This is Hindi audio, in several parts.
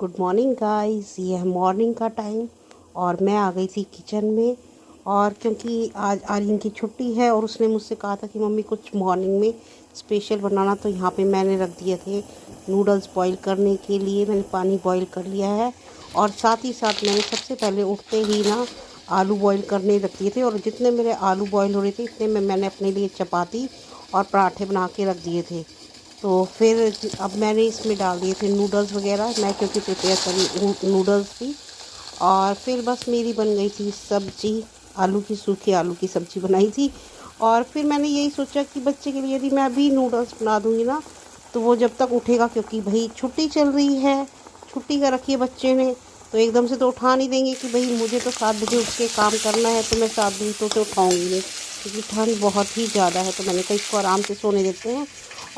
Good morning guys. ये है मॉर्निंग का टाइम और मैं आ गई थी किचन में। और क्योंकि आज आर्यन की छुट्टी है और उसने मुझसे कहा था कि मम्मी कुछ मॉर्निंग में स्पेशल बनाना, तो यहाँ पे मैंने रख दिए थे नूडल्स बॉईल करने के लिए। मैंने पानी बॉईल कर लिया है और साथ ही साथ मैंने सबसे पहले उठते ही ना आलू बॉईल करने रख दिए थे। और जितने मेरे आलू बॉईल हो रहे थे इतने में मैंने अपने लिए चपाती और पराठे बना के रख दिए थे। तो फिर अब मैंने इसमें डाल दिए थे नूडल्स वगैरह, मैं क्योंकि प्रिपेयर करी नूडल्स थी। और फिर बस मेरी बन गई थी सब्जी, आलू की सूखी आलू की सब्ज़ी बनाई थी। और फिर मैंने यही सोचा कि बच्चे के लिए यदि मैं अभी नूडल्स बना दूँगी ना तो वो जब तक उठेगा, क्योंकि भाई छुट्टी चल रही है, छुट्टी का रखी है बच्चे ने, तो एकदम से तो उठा नहीं देंगे कि भाई मुझे तो 7 बजे उठ के काम करना है, तो मैं 7 बजे तो उठाऊँगी नहीं, क्योंकि ठंड बहुत ही ज़्यादा है। तो मैंने कहा इसको आराम से सोने देते हैं।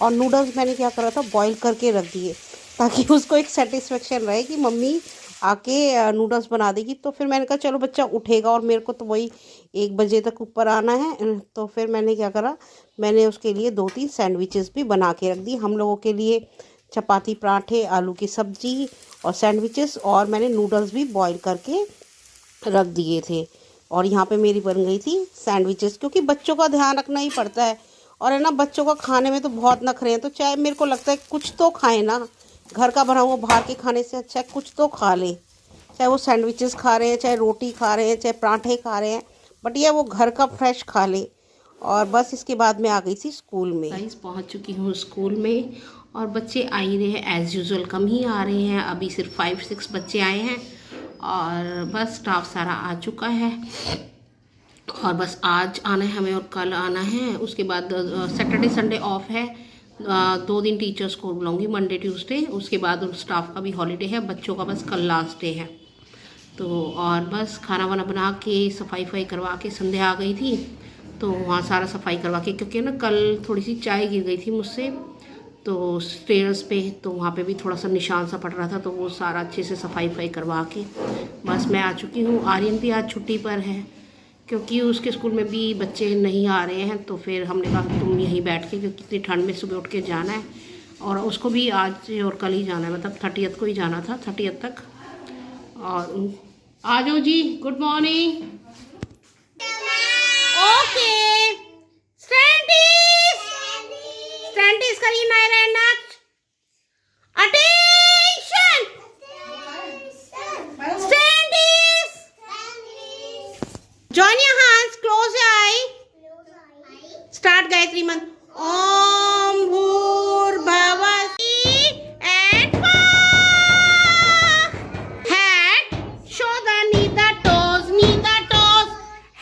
और नूडल्स मैंने क्या करा था, बॉईल करके रख दिए ताकि उसको एक सेटिस्फेक्शन रहे कि मम्मी आके नूडल्स बना देगी। तो फिर मैंने कहा चलो बच्चा उठेगा और मेरे को तो वही 1 बजे तक ऊपर आना है। तो फिर मैंने क्या करा, मैंने उसके लिए 2-3 सैंडविचेस भी बना के रख दी हम लोगों के लिए। चपाती, पराठे, आलू की सब्ज़ी और सैंडविचेस, और मैंने नूडल्स भी बॉईल करके रख दिए थे। और यहाँ पे मेरी बन गई थी सैंडविचेस, क्योंकि बच्चों का ध्यान रखना ही पड़ता है। और है ना, बच्चों का खाने में तो बहुत नखरे हैं, तो चाहे मेरे को लगता है कुछ तो खाएं ना, घर का बना हुआ बाहर के खाने से अच्छा है कुछ तो खा ले। चाहे वो सैंडविचेस खा रहे हैं, चाहे रोटी खा रहे हैं, चाहे पराठे खा रहे हैं, बट ये वो घर का फ्रेश खा ले। और बस इसके बाद मैं आ गई थी स्कूल में। गाइस पहुँच चुकी हूँ स्कूल में और बच्चे आ ही रहे हैं एज़ यूजुअल, कम ही आ रहे हैं। अभी सिर्फ 5-6 बच्चे आए हैं और बस स्टाफ सारा आ चुका है। और बस आज आना है हमें और कल आना है। उसके बाद सैटरडे संडे ऑफ है, 2 दिन टीचर्स को बुलाऊंगी, मंडे ट्यूसडे। उसके बाद स्टाफ का भी हॉलीडे है, बच्चों का बस कल लास्ट डे है। तो और बस खाना वाना बना के सफाई वफाई करवा के संध्या आ गई थी, तो वहाँ सारा सफाई करवा के, क्योंकि ना कल थोड़ी सी चाय गिर गई थी मुझसे तो स्टेयर्स पे, तो वहाँ पे भी थोड़ा सा निशान सा पड़ रहा था, तो वो सारा अच्छे से सफाई वफाई करवा के बस मैं आ चुकी हूँ। आर्यन भी आज छुट्टी पर है क्योंकि उसके स्कूल में भी बच्चे नहीं आ रहे हैं, तो फिर हमने कहा तुम यहीं बैठ के, क्योंकि इतनी ठंड में सुबह उठ के जाना है। और उसको भी आज और कल ही जाना है, मतलब 30th को ही जाना था, 30th तक। और आ जाओ जी, गुड मॉर्निंग। ओके स्टैंडीज करिए, नायरा नाच, attention stand easy, join your hands, close your eye, start Gayatri mantra. Om भूर्भुवः and head, show the knee, the toes, knee, the toes,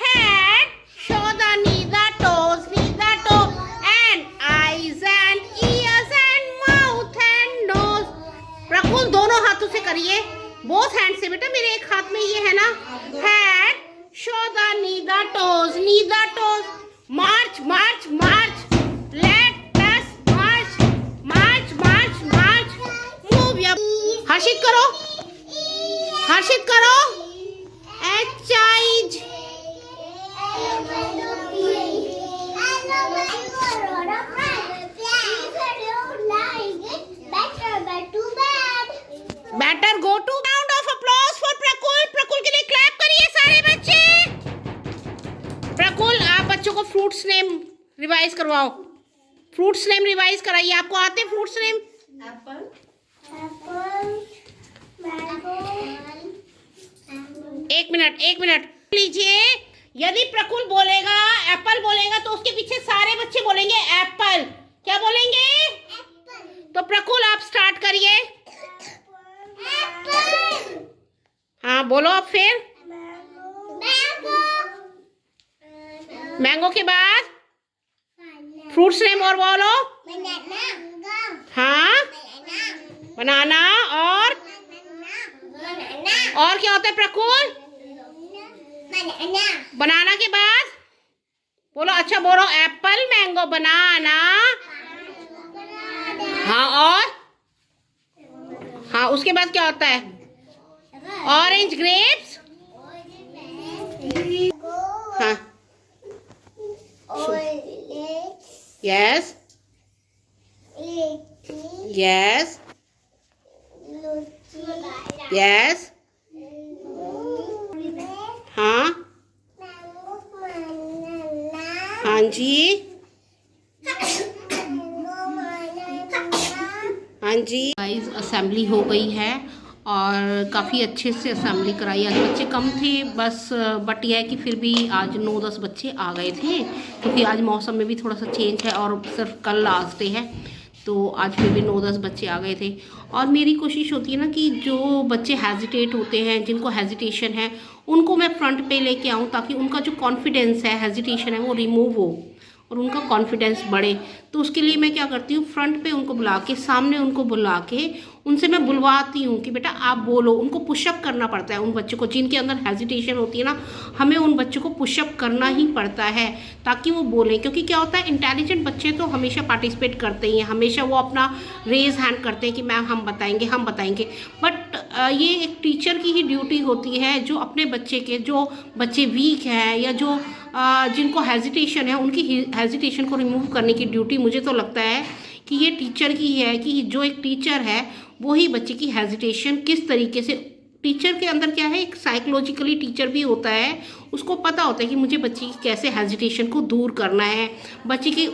head, show the knee, the toes, knee, the toes, and eyes and ears and mouth and nose। प्रकुल दोनों हाथों से करिए, both hands से बेटा, मेरे एक हाथ में ये है ना। head, show the knee, the toes, knee, the toes, march march march, let us march march march march, move your, हर्षित करो, हर्षित करो, exercise. Better go to, round of applause for Prakul. Prakul के लिए क्लैप करिए सारे बच्चे। प्रकुल आप बच्चों को फ्रूट्स नेम रिवाइज करवाओ, फ्रूट्स नेम रिवाइज कराइए। आपको आते फ्रूट्स नेम? एप्पल, एक मिनट लीजिए। यदि प्रकुल बोलेगा एप्पल बोलेगा तो उसके पीछे सारे बच्चे बोलेंगे एप्पल। क्या बोलेंगे? एप्पल। तो प्रकुल आप स्टार्ट करिए। हाँ बोलो अब फिर। मैंगो के बाद फ्रूट्स नेम और बोलो। हाँ बनाना, और क्या होता है प्रकुल? बनाना के बाद बोलो, अच्छा बोलो, एप्पल, मैंगो, बनाना। हाँ और हाँ उसके बाद क्या होता है? Orange, grapes. हाँ यस यस यस। हाँ हाँ जी, हाँ जी। गाइस असेंबली हो गई है और काफ़ी अच्छे से असेंबली कराई। आज बच्चे कम थे बस, बट यह है कि फिर भी आज 9-10 बच्चे आ गए थे, क्योंकि आज मौसम में भी थोड़ा सा चेंज है और सिर्फ कल लास्ट डे है, तो आज फिर भी 9-10 बच्चे आ गए थे। और मेरी कोशिश होती है ना कि जो बच्चे हेजिटेट होते हैं, जिनको हेजिटेशन है, उनको मैं फ्रंट पे लेके आऊँ, ताकि उनका जो कॉन्फिडेंस है, हेजिटेशन है, वो रिमूव हो और उनका कॉन्फिडेंस बढ़े। तो उसके लिए मैं क्या करती हूँ, फ्रंट पे उनको बुला के, सामने उनको बुला के उनसे मैं बुलवाती हूँ कि बेटा आप बोलो। उनको पुशअप करना पड़ता है उन बच्चों को जिनके अंदर हेजिटेशन होती है ना, हमें उन बच्चों को पुशअप करना ही पड़ता है ताकि वो बोलें। क्योंकि क्या होता है, इंटेलिजेंट बच्चे तो हमेशा पार्टिसिपेट करते ही हैं, हमेशा वो अपना रेज हैंड करते हैं कि मैम हम बताएंगे हम बताएंगे। बट ये एक टीचर की ही ड्यूटी होती है जो अपने बच्चे के, जो बच्चे वीक हैं या जो जिनको हेजिटेशन है, उनकी हेजिटेशन को रिमूव करने की ड्यूटी मुझे तो लगता है कि ये टीचर की है। कि जो एक टीचर है वो ही बच्चे की हेजिटेशन किस तरीके से, टीचर के अंदर क्या है, एक साइकोलॉजिकली टीचर भी होता है, उसको पता होता है कि मुझे बच्चे की कैसे हेजिटेशन को दूर करना है, बच्चे की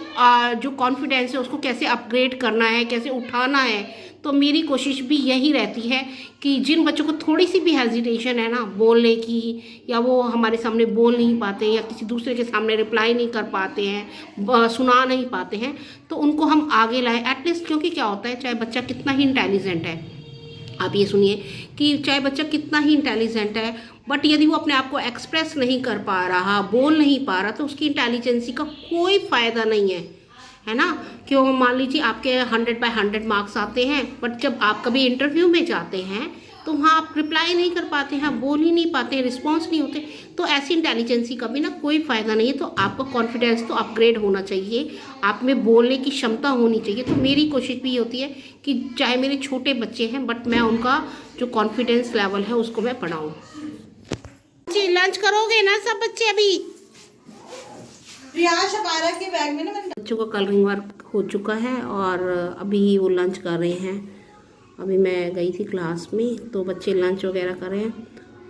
जो कॉन्फिडेंस है उसको कैसे अपग्रेड करना है, कैसे उठाना है। तो मेरी कोशिश भी यही रहती है कि जिन बच्चों को थोड़ी सी भी हेजिटेशन है ना बोलने की, या वो हमारे सामने बोल नहीं पाते या किसी दूसरे के सामने रिप्लाई नहीं कर पाते हैं, सुना नहीं पाते हैं, तो उनको हम आगे लाएं एटलीस्ट। क्योंकि क्या होता है, चाहे बच्चा कितना ही इंटेलिजेंट है, आप ये सुनिए कि चाहे बच्चा कितना ही इंटेलिजेंट है, बट यदि वो अपने आप को एक्सप्रेस नहीं कर पा रहा, बोल नहीं पा रहा, तो उसकी इंटेलिजेंसी का कोई फ़ायदा नहीं है ना। क्यों, मान लीजिए आपके 100/100 मार्क्स आते हैं, बट जब आप कभी इंटरव्यू में जाते हैं तो वहाँ आप रिप्लाई नहीं कर पाते हैं, बोल ही नहीं पाते हैं, रिस्पॉन्स नहीं होते, तो ऐसी इंटेलिजेंसी का भी ना कोई फ़ायदा नहीं है। तो आपका कॉन्फिडेंस तो अपग्रेड होना चाहिए, आप में बोलने की क्षमता होनी चाहिए। तो मेरी कोशिश भी होती है कि चाहे मेरे छोटे बच्चे हैं, बट मैं उनका जो कॉन्फिडेंस लेवल है उसको मैं बढ़ाऊँ। जी लंच करोगे ना सब बच्चे? अभी के बैग में ना बच्चों का कलरिंग वर्क हो चुका है और अभी वो लंच कर रहे हैं। अभी मैं गई थी क्लास में तो बच्चे लंच वगैरह कर रहे हैं।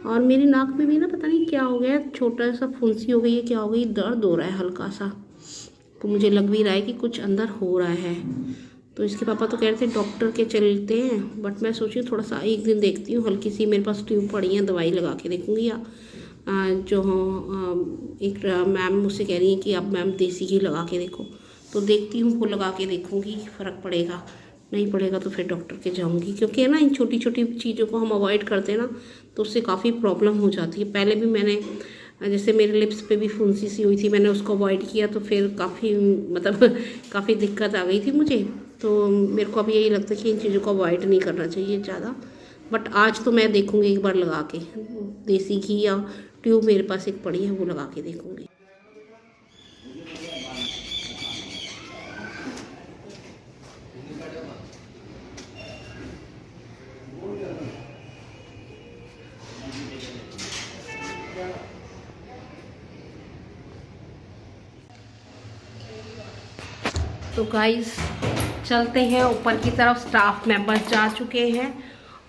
और मेरी नाक में भी ना पता नहीं क्या हो गया, छोटा सा फुंसी हो गई है, क्या हो गई, दर्द हो रहा है हल्का सा। तो मुझे लग भी रहा है कि कुछ अंदर हो रहा है। तो इसके पापा तो कह रहे थे डॉक्टर के चलते हैं, बट मैं सोची थोड़ा सा एक दिन देखती हूँ, हल्की सी मेरे पास ट्यूब पड़ी है, दवाई लगा के देखूँगी। या जो एक मैम मुझसे कह रही हैं कि आप मैम देसी घी लगा के देखो, तो देखती हूँ, वो लगा के देखूँगी, फ़र्क पड़ेगा, नहीं पड़ेगा तो फिर डॉक्टर के जाऊँगी। क्योंकि है ना, इन छोटी छोटी चीज़ों को हम अवॉइड करते हैं ना तो उससे काफ़ी प्रॉब्लम हो जाती है। पहले भी मैंने, जैसे मेरे लिप्स पे भी फुंसी सी हुई थी, मैंने उसको अवॉइड किया तो फिर काफ़ी मतलब काफ़ी दिक्कत आ गई थी मुझे। तो मेरे को अब यही लगता है कि इन चीज़ों को अवॉइड नहीं करना चाहिए ज़्यादा। बट आज तो मैं देखूँगी एक बार लगा के, देसी घी या ट्यूब मेरे पास एक पड़ी है, वो लगा के देखूँगी। तो गाइस चलते हैं ऊपर की तरफ, स्टाफ मेंबर्स जा चुके हैं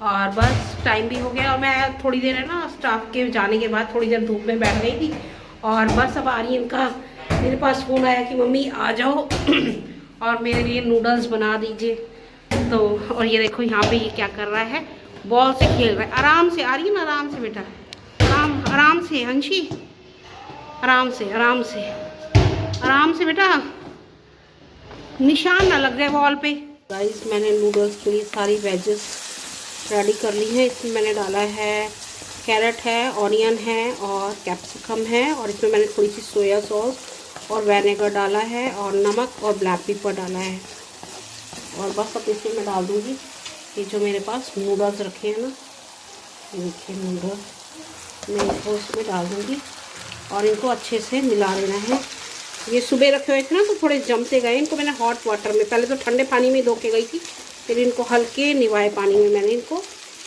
और बस टाइम भी हो गया। और मैं थोड़ी देर है ना, स्टाफ के जाने के बाद थोड़ी देर धूप में बैठ गई थी और बस अब आ रही है इनका, मेरे पास फ़ोन आया कि मम्मी आ जाओ और मेरे लिए नूडल्स बना दीजिए। तो और ये देखो यहाँ पे ये क्या कर रहा है, बॉल से खेल रहा है। आराम से, आ रही है ना, आराम से बेटा, आराम से अंशी, आराम से आराम से आराम से बेटा, निशान ना लग जाए वॉल पे। गाइस मैंने नूडल्स के लिए सारी वेजेस रेडी कर ली है। इसमें मैंने डाला है कैरेट है, ऑनियन है और कैप्सिकम है, और इसमें मैंने थोड़ी सी सोया सॉस और विनेगर डाला है और नमक और ब्लैक पेपर डाला है। और बस अब इसमें मैं डाल दूँगी ये जो मेरे पास नूडल्स रखे हैं ना, देखिए नूडल्स, मैं इनको इसमें डाल दूँगी और इनको अच्छे से मिला लेना है। ये सुबह रखे हुए थे ना तो थोड़े जमते गए, इनको मैंने हॉट वाटर में, पहले तो ठंडे पानी में धो के गई थी, फिर इनको हल्के निवाए पानी में मैंने इनको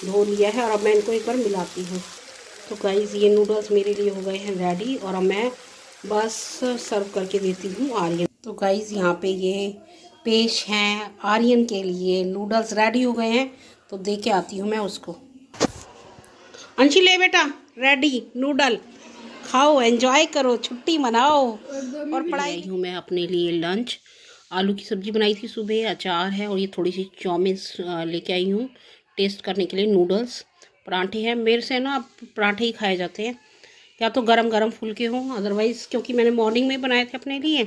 धो लिया है और अब मैं इनको एक बार मिलाती हूँ। तो गाइस ये नूडल्स मेरे लिए हो गए हैं रेडी और अब मैं बस सर्व करके देती हूँ आर्यन। तो गाइस यहाँ पे ये पेश हैं आर्यन के लिए, नूडल्स रेडी हो गए हैं, तो दे के आती हूँ मैं उसको। अंशी ले बेटा, रेडी नूडल खाओ, एंजॉय करो, छुट्टी मनाओ और पढ़ाई। आई हूँ मैं अपने लिए लंच। आलू की सब्ज़ी बनाई थी सुबह, अचार है और ये थोड़ी सी चाउमीन लेके आई हूँ टेस्ट करने के लिए। नूडल्स, पराठे हैं। मेरे से ना पराठे ही खाए जाते हैं, या तो गरम गरम फुलके हों, अदरवाइज़ क्योंकि मैंने मॉर्निंग में बनाए थे अपने लिए,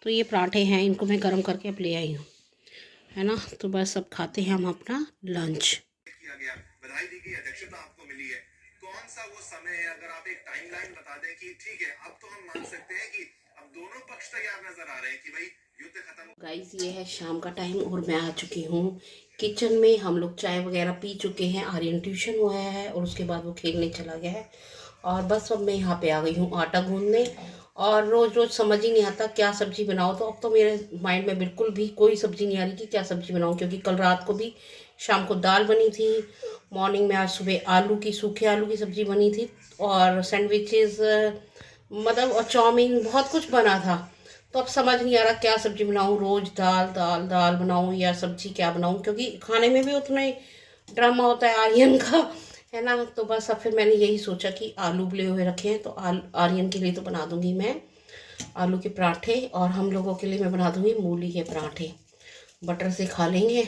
तो ये पराठे हैं, इनको मैं गरम करके अब ले आई हूँ, है ना। तो बस अब खाते हैं हम अपना लंच। किया गया, बधाई दी गई, अध्यक्षता आपको मिली है। कौन सा वो समय है, अगर आप एक टाइमलाइन बता दें कि ठीक है अब तो हम मान सकते हैं कि अब दोनों पक्ष तैयार नजर आ रहे हैं कि भाई युद्ध खत्म। गाइस ये है शाम का टाइम और मैं आ चुकी हूँ किचन में। हम लोग चाय वगैरह पी चुके हैं, आर्यन ट्यूशन हुआ है और उसके बाद वो खेलने चला गया है, और बस अब मैं यहाँ पे आ गई हूँ आटा गूंदने। और रोज़ रोज़ समझ ही नहीं आता क्या सब्ज़ी बनाओ, तो अब तो मेरे माइंड में बिल्कुल भी कोई सब्ज़ी नहीं आ रही कि क्या सब्ज़ी बनाऊँ, क्योंकि कल रात को भी शाम को दाल बनी थी, मॉर्निंग में आज सुबह आलू की, सूखे आलू की सब्ज़ी बनी थी, और सैंडविचेस मतलब और चाउमीन, बहुत कुछ बना था। तो अब समझ नहीं आ रहा क्या सब्ज़ी बनाऊँ, रोज़ दाल दाल दाल बनाऊँ या सब्ज़ी क्या बनाऊँ, क्योंकि खाने में भी उतना ही ड्रामा होता है आर्यन का, है ना। तो बस अब फिर मैंने यही सोचा कि आलू उबले हुए रखे हैं, तो आर्यन के लिए तो बना दूंगी मैं आलू के पराठे, और हम लोगों के लिए मैं बना दूंगी मूली के पराठे, बटर से खा लेंगे।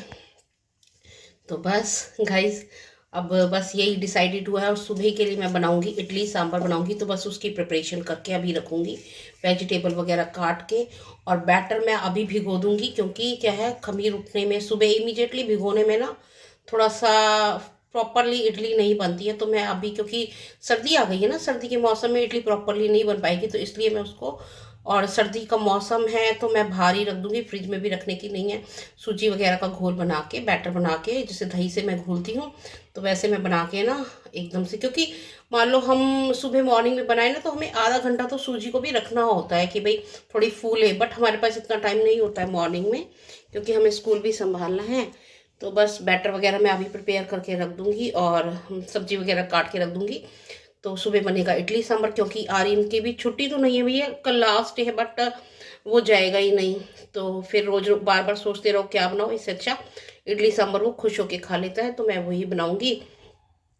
तो बस गाइस अब बस यही डिसाइडेड हुआ है। और सुबह के लिए मैं बनाऊंगी इडली सांभर बनाऊंगी, तो बस उसकी प्रिपरेशन करके अभी रखूंगी, वेजिटेबल वगैरह काट के। और बैटर मैं अभी भिगो दूंगी, क्योंकि क्या है खमीर उठने में, सुबह इमीडिएटली भिगोने में ना थोड़ा सा प्रॉपरली इडली नहीं बनती है। तो मैं अभी, क्योंकि सर्दी आ गई है ना, सर्दी के मौसम में इडली प्रॉपरली नहीं बन पाएगी, तो इसलिए मैं उसको, और सर्दी का मौसम है तो मैं बाहर ही रख दूंगी, फ्रिज में भी रखने की नहीं है। सूजी वगैरह का घोल बना के, बैटर बना के, जैसे दही से मैं घोलती हूँ, तो वैसे मैं बना के ना एकदम से, क्योंकि मान लो हम सुबह मॉर्निंग में बनाए ना, तो हमें आधा घंटा तो सूजी को भी रखना होता है कि भाई थोड़ी फूले, बट हमारे पास इतना टाइम नहीं होता है मॉर्निंग में, क्योंकि हमें स्कूल भी संभालना है। तो बस बैटर वगैरह मैं अभी प्रिपेयर करके रख दूंगी, और सब्जी वगैरह काट के रख दूंगी। तो सुबह बनेगा इडली सांभर, क्योंकि आर्यन की भी छुट्टी तो नहीं है भैया, कल लास्ट है, बट वो जाएगा ही नहीं। तो फिर रोज बार बार सोचते रहो क्या बनाओ, इससे अच्छा इडली सांभर वो खुश होके खा लेता है, तो मैं वही बनाऊंगी।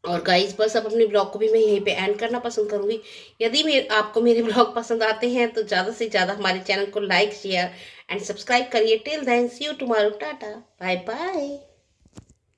और गाइस बस अब अपने ब्लॉग को भी मैं यहीं पे एंड करना पसंद करूंगी। यदि आपको मेरे ब्लॉग पसंद आते हैं तो ज़्यादा से ज़्यादा हमारे चैनल को लाइक, शेयर एंड सब्सक्राइब करिए। Till then see you tomorrow, tata bye bye.